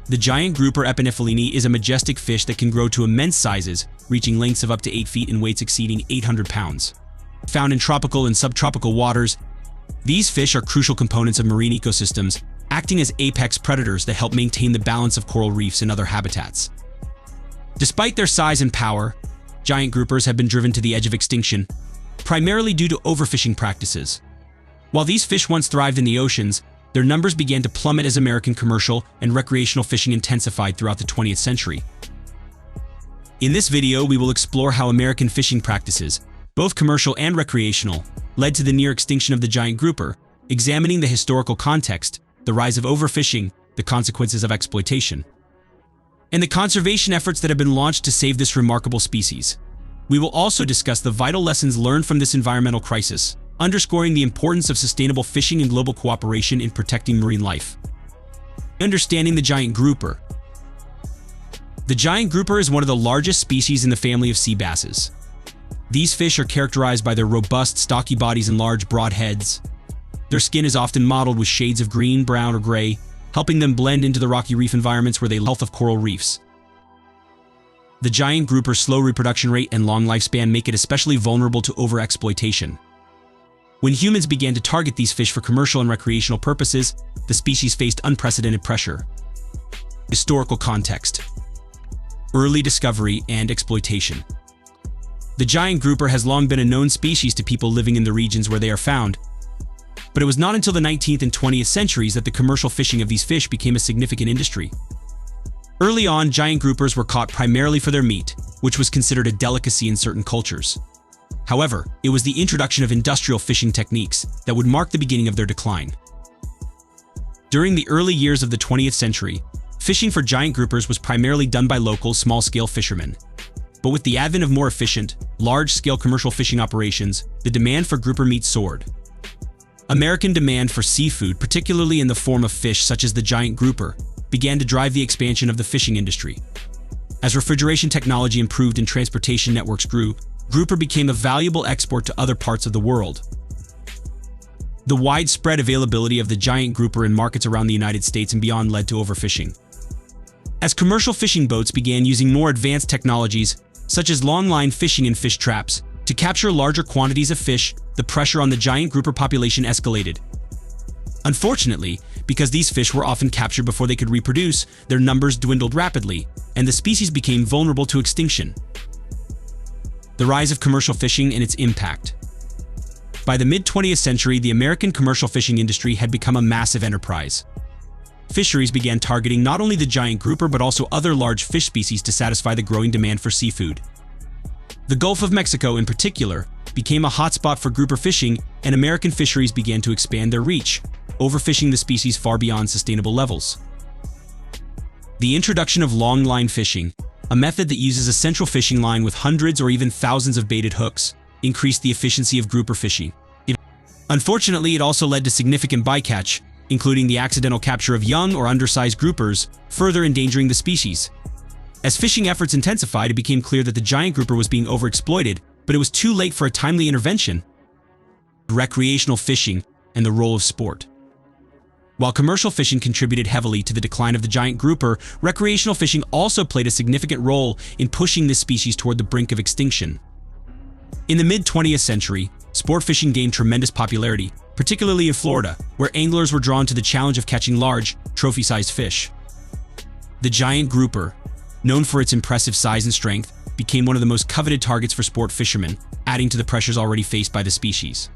The giant grouper epinephelini is a majestic fish that can grow to immense sizes, reaching lengths of up to 8 feet and weights exceeding 800 pounds. Found in tropical and subtropical waters, these fish are crucial components of marine ecosystems, acting as apex predators that help maintain the balance of coral reefs and other habitats. Despite their size and power, giant groupers have been driven to the edge of extinction, primarily due to overfishing practices. While these fish once thrived in the oceans, their numbers began to plummet as American commercial and recreational fishing intensified throughout the 20th century. In this video, we will explore how American fishing practices, both commercial and recreational, led to the near extinction of the giant grouper, examining the historical context, the rise of overfishing, the consequences of exploitation, and the conservation efforts that have been launched to save this remarkable species. We will also discuss the vital lessons learned from this environmental crisis, underscoring the importance of sustainable fishing and global cooperation in protecting marine life. Understanding the giant grouper. The giant grouper is one of the largest species in the family of sea basses. These fish are characterized by their robust, stocky bodies and large, broad heads. Their skin is often mottled with shades of green, brown, or gray, helping them blend into the rocky reef environments where they live. Health of coral reefs. The giant grouper's slow reproduction rate and long lifespan make it especially vulnerable to overexploitation. When humans began to target these fish for commercial and recreational purposes, the species faced unprecedented pressure. Historical context. Early discovery and exploitation. The giant grouper has long been a known species to people living in the regions where they are found, but it was not until the 19th and 20th centuries that the commercial fishing of these fish became a significant industry. Early on, giant groupers were caught primarily for their meat, which was considered a delicacy in certain cultures. However, it was the introduction of industrial fishing techniques that would mark the beginning of their decline. During the early years of the 20th century, fishing for giant groupers was primarily done by local, small-scale fishermen. But with the advent of more efficient, large-scale commercial fishing operations, the demand for grouper meat soared. American demand for seafood, particularly in the form of fish such as the giant grouper, began to drive the expansion of the fishing industry. As refrigeration technology improved and transportation networks grew, grouper became a valuable export to other parts of the world. The widespread availability of the giant grouper in markets around the United States and beyond led to overfishing. As commercial fishing boats began using more advanced technologies, such as long-line fishing and fish traps, to capture larger quantities of fish, the pressure on the giant grouper population escalated. Unfortunately, because these fish were often captured before they could reproduce, their numbers dwindled rapidly, and the species became vulnerable to extinction. The rise of commercial fishing and its impact. By the mid-20th century, the American commercial fishing industry had become a massive enterprise. Fisheries began targeting not only the giant grouper but also other large fish species to satisfy the growing demand for seafood. The Gulf of Mexico, in particular, became a hotspot for grouper fishing, and American fisheries began to expand their reach, overfishing the species far beyond sustainable levels. The introduction of long-line fishing, a method that uses a central fishing line with hundreds or even thousands of baited hooks, increased the efficiency of grouper fishing. Unfortunately, it also led to significant bycatch, including the accidental capture of young or undersized groupers, further endangering the species. As fishing efforts intensified, it became clear that the giant grouper was being overexploited, but it was too late for a timely intervention. Recreational fishing and the role of sport. While commercial fishing contributed heavily to the decline of the giant grouper, recreational fishing also played a significant role in pushing this species toward the brink of extinction. In the mid-20th century, sport fishing gained tremendous popularity, particularly in Florida, where anglers were drawn to the challenge of catching large, trophy-sized fish. The giant grouper, known for its impressive size and strength, became one of the most coveted targets for sport fishermen, adding to the pressures already faced by the species.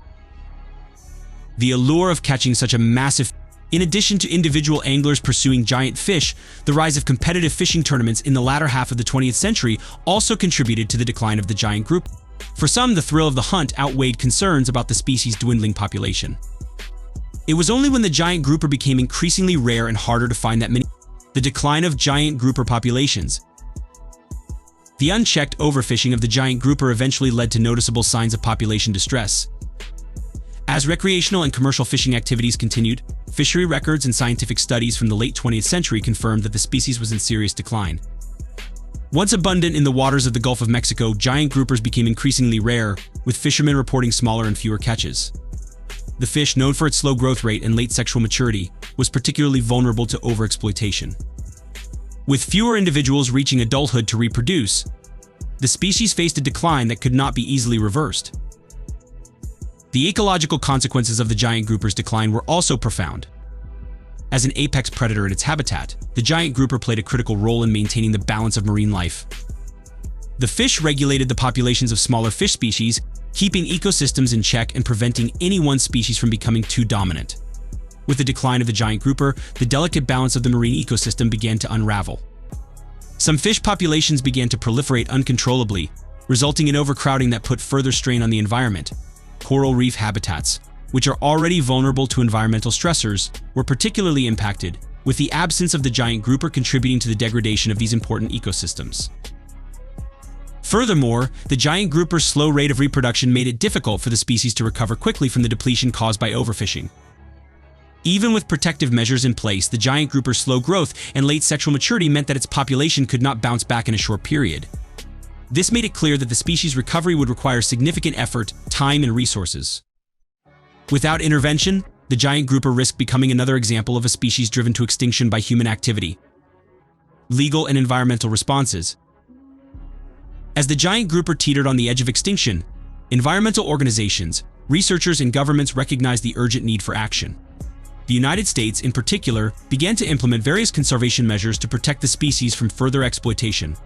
The allure of catching such a massive. In addition to individual anglers pursuing giant fish, the rise of competitive fishing tournaments in the latter half of the 20th century also contributed to the decline of the giant grouper. For some, the thrill of the hunt outweighed concerns about the species' dwindling population. It was only when the giant grouper became increasingly rare and harder to find that the decline of giant grouper populations. The unchecked overfishing of the giant grouper eventually led to noticeable signs of population distress. As recreational and commercial fishing activities continued, fishery records and scientific studies from the late 20th century confirmed that the species was in serious decline. Once abundant in the waters of the Gulf of Mexico, giant groupers became increasingly rare, with fishermen reporting smaller and fewer catches. The fish, known for its slow growth rate and late sexual maturity, was particularly vulnerable to overexploitation. With fewer individuals reaching adulthood to reproduce, the species faced a decline that could not be easily reversed. The ecological consequences of the giant grouper's decline were also profound. As an apex predator in its habitat, the giant grouper played a critical role in maintaining the balance of marine life. The fish regulated the populations of smaller fish species, keeping ecosystems in check and preventing any one species from becoming too dominant. With the decline of the giant grouper, the delicate balance of the marine ecosystem began to unravel. Some fish populations began to proliferate uncontrollably, resulting in overcrowding that put further strain on the environment. Coral reef habitats, which are already vulnerable to environmental stressors, were particularly impacted, with the absence of the giant grouper contributing to the degradation of these important ecosystems. Furthermore, the giant grouper's slow rate of reproduction made it difficult for the species to recover quickly from the depletion caused by overfishing. Even with protective measures in place, the giant grouper's slow growth and late sexual maturity meant that its population could not bounce back in a short period. This made it clear that the species' recovery would require significant effort, time, and resources. Without intervention, the giant grouper risked becoming another example of a species driven to extinction by human activity. Legal and environmental responses. As the giant grouper teetered on the edge of extinction, environmental organizations, researchers, and governments recognized the urgent need for action. The United States, in particular, began to implement various conservation measures to protect the species from further exploitation.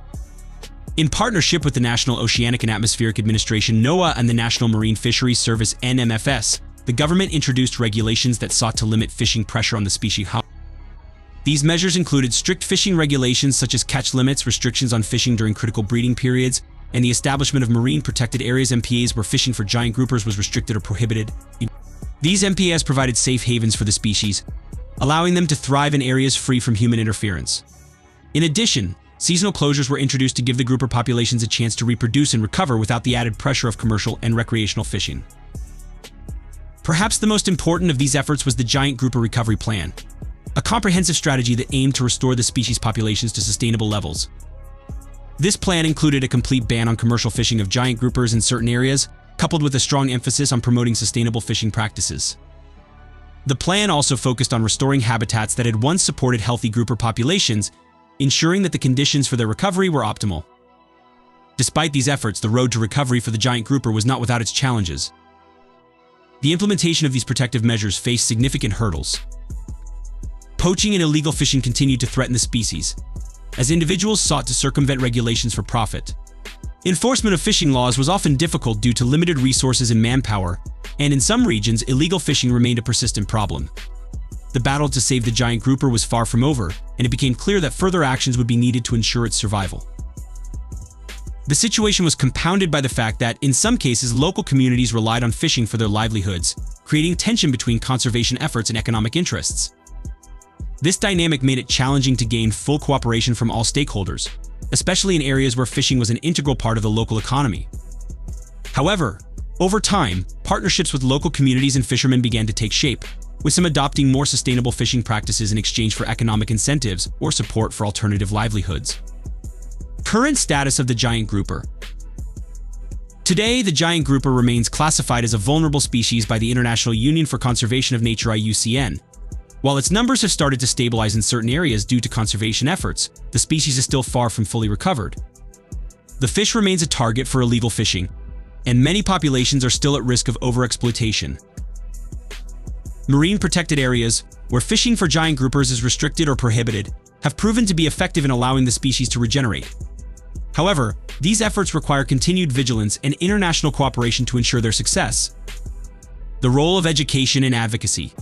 In partnership with the National Oceanic and Atmospheric Administration (NOAA) and the National Marine Fisheries Service (NMFS), the government introduced regulations that sought to limit fishing pressure on the species. These measures included strict fishing regulations such as catch limits, restrictions on fishing during critical breeding periods, and the establishment of marine protected areas (MPAs) where fishing for giant groupers was restricted or prohibited. These MPAs provided safe havens for the species, allowing them to thrive in areas free from human interference. In addition, seasonal closures were introduced to give the grouper populations a chance to reproduce and recover without the added pressure of commercial and recreational fishing. Perhaps the most important of these efforts was the Giant Grouper Recovery Plan, a comprehensive strategy that aimed to restore the species populations to sustainable levels. This plan included a complete ban on commercial fishing of giant groupers in certain areas, coupled with a strong emphasis on promoting sustainable fishing practices. The plan also focused on restoring habitats that had once supported healthy grouper populations, ensuring that the conditions for their recovery were optimal. Despite these efforts, the road to recovery for the giant grouper was not without its challenges. The implementation of these protective measures faced significant hurdles. Poaching and illegal fishing continued to threaten the species, as individuals sought to circumvent regulations for profit. Enforcement of fishing laws was often difficult due to limited resources and manpower, and in some regions, illegal fishing remained a persistent problem. The battle to save the giant grouper was far from over, and it became clear that further actions would be needed to ensure its survival. The situation was compounded by the fact that, in some cases, local communities relied on fishing for their livelihoods, creating tension between conservation efforts and economic interests. This dynamic made it challenging to gain full cooperation from all stakeholders, especially in areas where fishing was an integral part of the local economy. However, over time, partnerships with local communities and fishermen began to take shape, with some adopting more sustainable fishing practices in exchange for economic incentives or support for alternative livelihoods. Current status of the giant grouper. Today, the giant grouper remains classified as a vulnerable species by the International Union for Conservation of Nature (IUCN). While its numbers have started to stabilize in certain areas due to conservation efforts, the species is still far from fully recovered. The fish remains a target for illegal fishing, and many populations are still at risk of overexploitation. Marine protected areas, where fishing for giant groupers is restricted or prohibited, have proven to be effective in allowing the species to regenerate. However, these efforts require continued vigilance and international cooperation to ensure their success. The role of education and advocacy.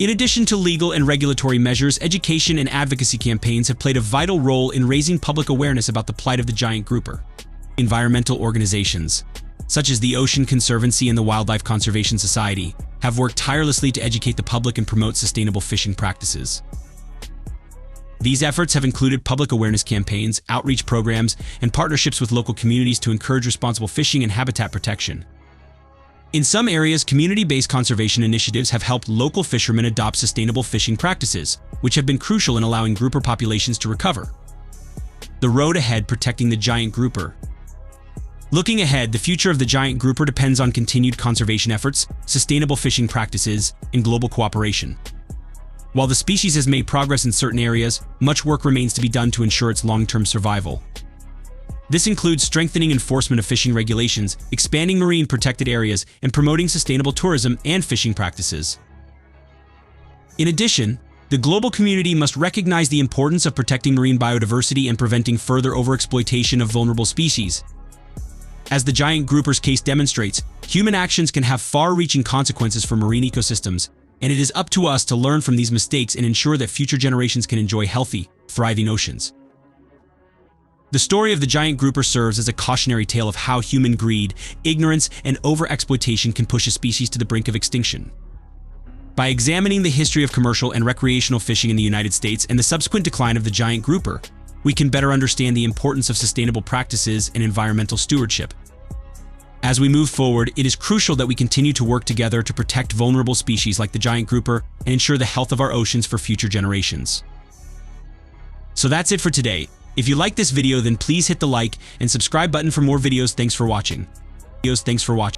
In addition to legal and regulatory measures, education and advocacy campaigns have played a vital role in raising public awareness about the plight of the giant grouper. Environmental organizations, such as the Ocean Conservancy and the Wildlife Conservation Society, have worked tirelessly to educate the public and promote sustainable fishing practices. These efforts have included public awareness campaigns, outreach programs, and partnerships with local communities to encourage responsible fishing and habitat protection. In some areas, community-based conservation initiatives have helped local fishermen adopt sustainable fishing practices, which have been crucial in allowing grouper populations to recover. The road ahead: protecting the giant grouper. Looking ahead, the future of the giant grouper depends on continued conservation efforts, sustainable fishing practices, and global cooperation. While the species has made progress in certain areas, much work remains to be done to ensure its long-term survival. This includes strengthening enforcement of fishing regulations, expanding marine protected areas, and promoting sustainable tourism and fishing practices. In addition, the global community must recognize the importance of protecting marine biodiversity and preventing further overexploitation of vulnerable species. As the giant grouper's case demonstrates, human actions can have far-reaching consequences for marine ecosystems, and it is up to us to learn from these mistakes and ensure that future generations can enjoy healthy, thriving oceans. The story of the giant grouper serves as a cautionary tale of how human greed, ignorance, and overexploitation can push a species to the brink of extinction. By examining the history of commercial and recreational fishing in the United States and the subsequent decline of the giant grouper, we can better understand the importance of sustainable practices and environmental stewardship. As we move forward, it is crucial that we continue to work together to protect vulnerable species like the giant grouper and ensure the health of our oceans for future generations. So that's it for today. If you like this video, then please hit the like and subscribe button for more videos. Thanks for watching.